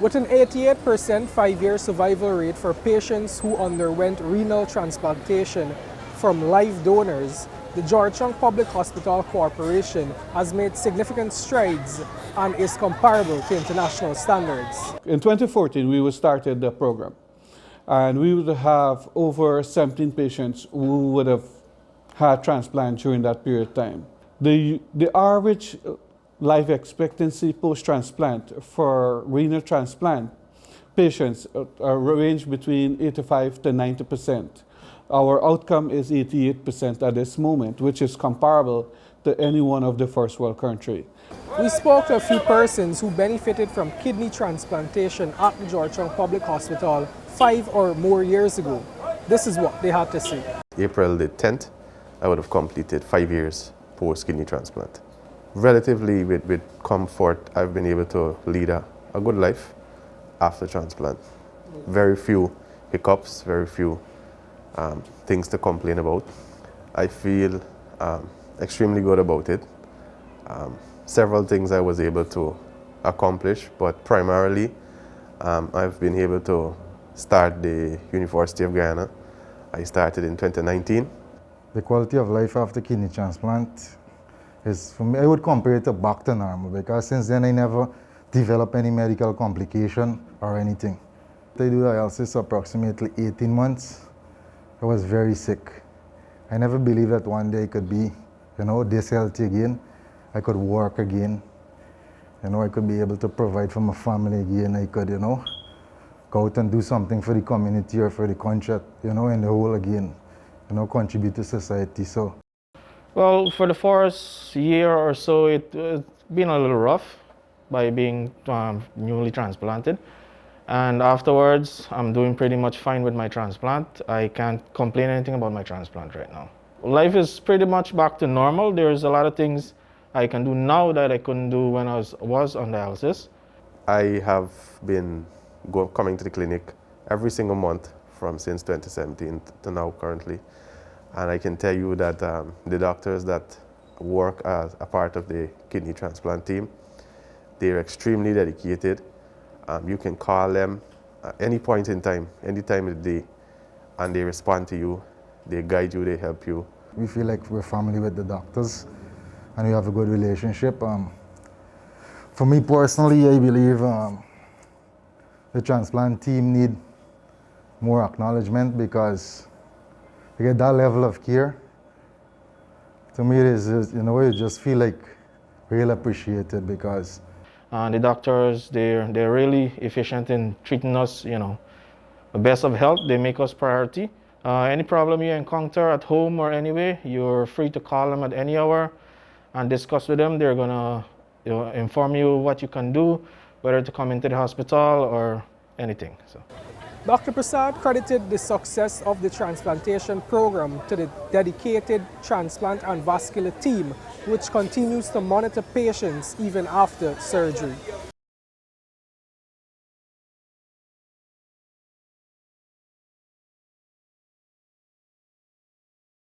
With an 88% 5-year survival rate for patients who underwent renal transplantation from live donors, the Georgetown Public Hospital Corporation has made significant strides and is comparable to international standards. In 2014, we started the program, and we would have over 17 patients who would have had transplant during that period of time. The average life expectancy post-transplant for renal transplant patients range between 85 to 90%. Our outcome is 88% at this moment, which is comparable to any one of the first world countries. We spoke to a few persons who benefited from kidney transplantation at the Georgetown Public Hospital 5 or more years ago. This is what they had to say. April the 10th, I would have completed 5 years post-kidney transplant. Relatively with comfort, I've been able to lead a good life after transplant. Very few hiccups, very few things to complain about. I feel extremely good about it. Several things I was able to accomplish, but primarily I've been able to start the University of Guyana. I started in 2019. The quality of life after kidney transplant is, for me, I would compare it to back to normal, because since then I never developed any medical complication or anything. I do dialysis approximately 18 months. I was very sick. I never believed that one day I could be, this healthy again. I could work again. I could be able to provide for my family again. I could, go out and do something for the community or for the country, in the whole again. Contribute to society. So. Well, for the first year or so, it's been a little rough by being newly transplanted. And afterwards, I'm doing pretty much fine with my transplant. I can't complain anything about my transplant right now. Life is pretty much back to normal. There's a lot of things I can do now that I couldn't do when I was on dialysis. I have been coming to the clinic every single month since 2017 to now currently. And I can tell you that the doctors that work as a part of the kidney transplant team, they're extremely dedicated. You can call them at any point in time, any time of the day, and they respond to you, they guide you, they help you. We feel like we're family with the doctors, and we have a good relationship. For me personally, I believe the transplant team need more acknowledgement, because to get that level of care, to me it is, you just feel like real appreciated, because the doctors, they're really efficient in treating us, the best of health. They make us priority. Any problem you encounter at home or anywhere, you're free to call them at any hour and discuss with them. They're gonna inform you what you can do, whether to come into the hospital or anything. So. Dr. Prasad credited the success of the transplantation program to the dedicated transplant and vascular team, which continues to monitor patients even after surgery.